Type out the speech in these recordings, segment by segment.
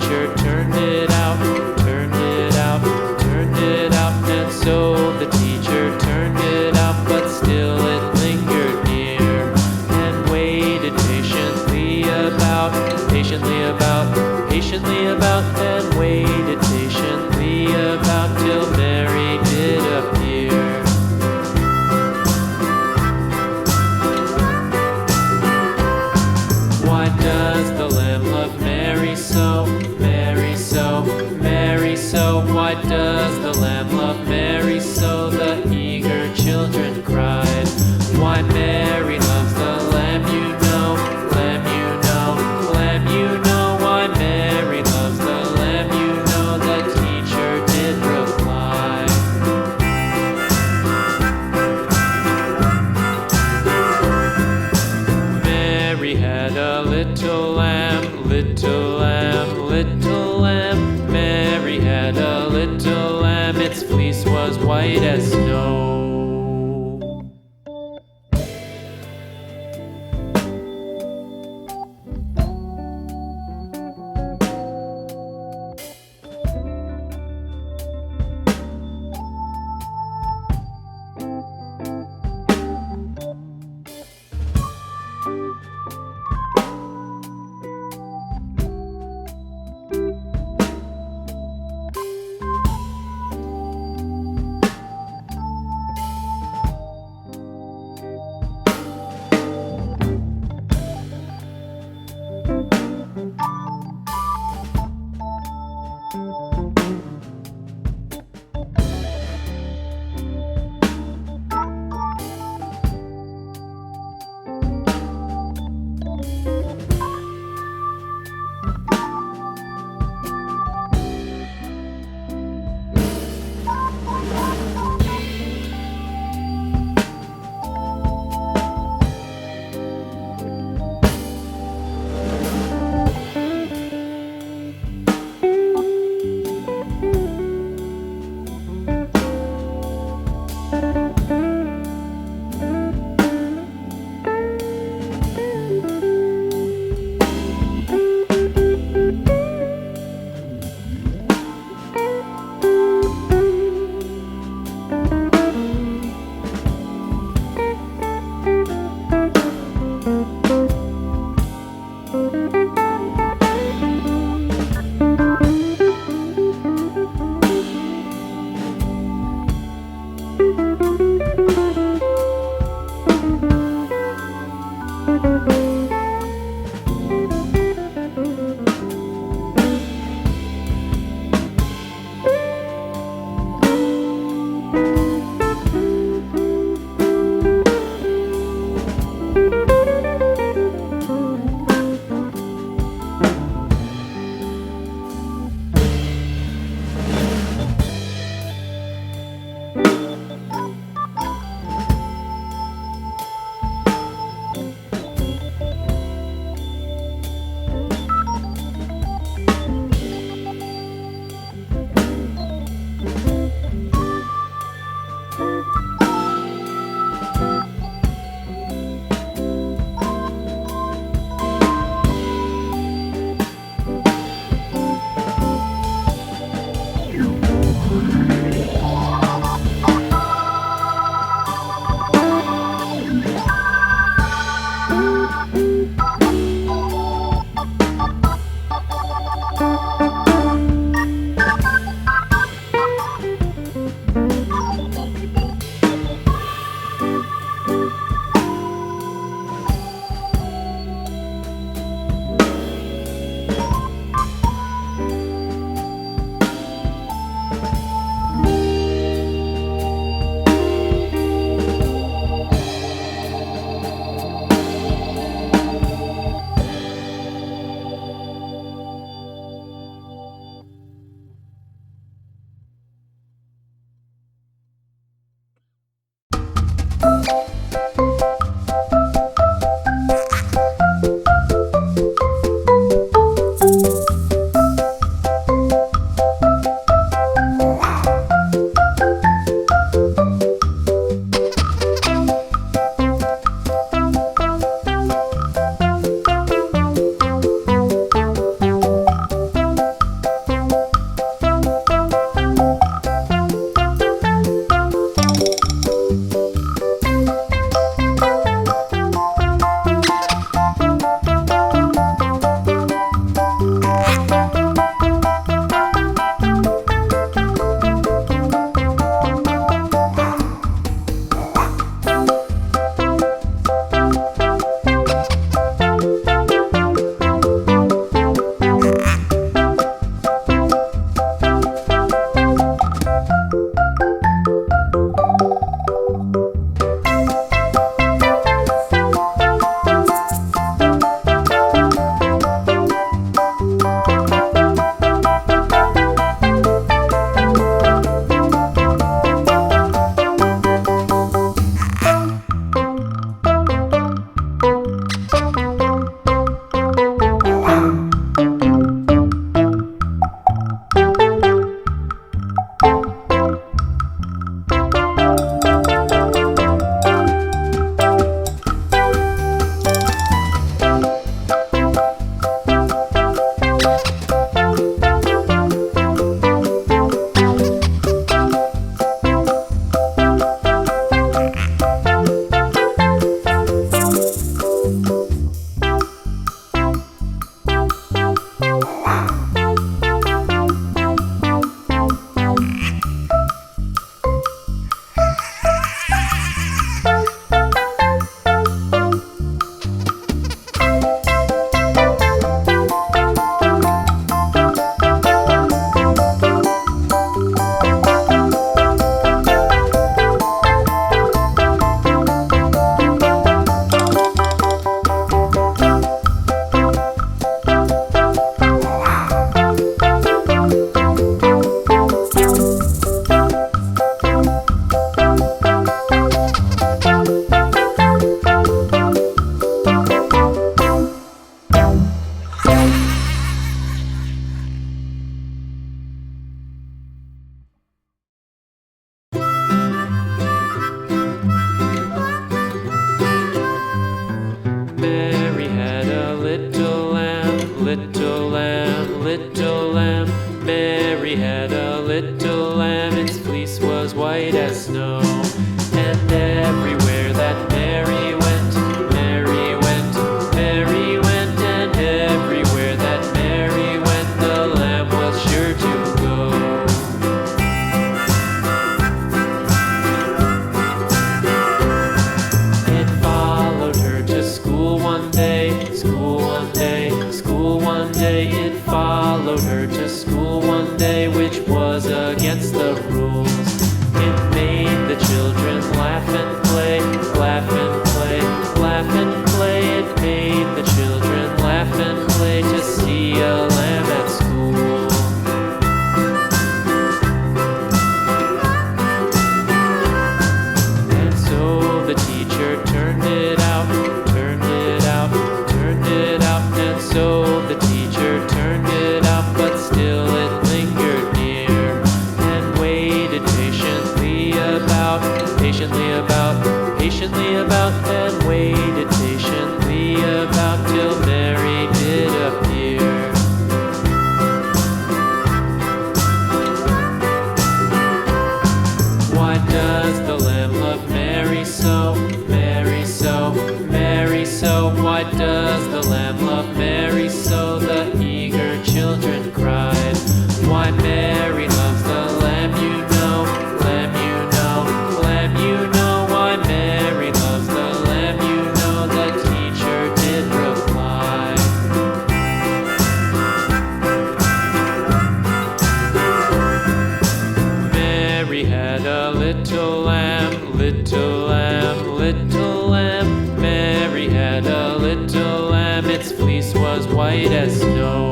teacher turned it out, turned it out, turned it out. And so the teacher turned it out, but still it lingered near and waited patiently about, patiently about, patiently about, and waited patiently about till Mary did appear. Why does the lamb love Mary so, Mary so, Mary so? Why does the lamb love Mary so? The eager children cried. Why Mary loves the lamb, you know, lamb, you know, lamb, you know. Why Mary loves the lamb, you know, the teacher did reply. Mary had a little lamb, little lamb, little lamb. Mary had a little lamb, its fleece was white as snow. Mary had a little lamb, its fleece was white as snow. And everywhere that Mary went, Mary went, Mary went, and everywhere that Mary went, the lamb was sure to go. It followed her to school one day, school one day, school one day. It followed her to school one day, which was against the rules. It made the children laugh and play, laugh and play, laugh and play. It made the children laugh and play to see a lamb at school. And so the teacher turned it out, turned it out, turned it out. And so the teacher turned it out, but still it lingered near and waited patiently about, patiently about, patiently about, and waited patiently about till Mary did appear. Why does the lamb love Mary so, Mary so, Mary so? Why does the lamb love Mary so? The eager children cried. Why Mary loves the lamb, you know, lamb, you know, lamb, you know. Why Mary loves the lamb, you know, the teacher did reply. Mary had a little lamb, little lamb, little lamb. Mary had a little lamb, its fleece was white as snow.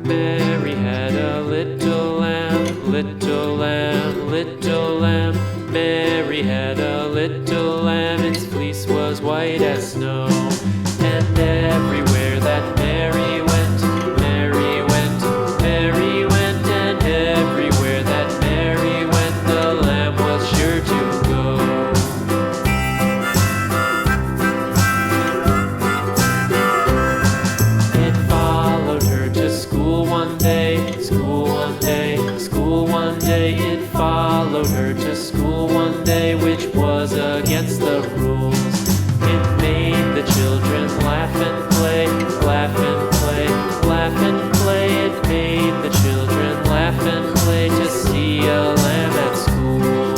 Mary had a little lamb, little lamb, little lamb. Mary had a little lamb, its fleece was white as snow. And everywhere that Mary went, Mary went, Mary went, and everywhere that Mary went, the lamb was sure to go. It followed her to school one day, school one day, school one day. It followed her to school one day, which was against the rules. It made the children laugh and play, laugh and play, laugh and play. It made the children laugh and play to see a lamb at school.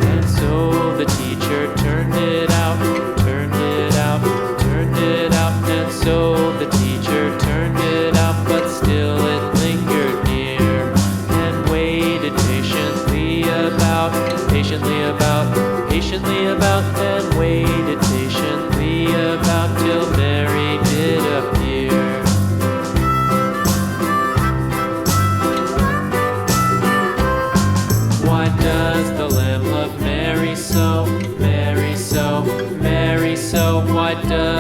And so the teacher turned it out, turned it out, so? Why does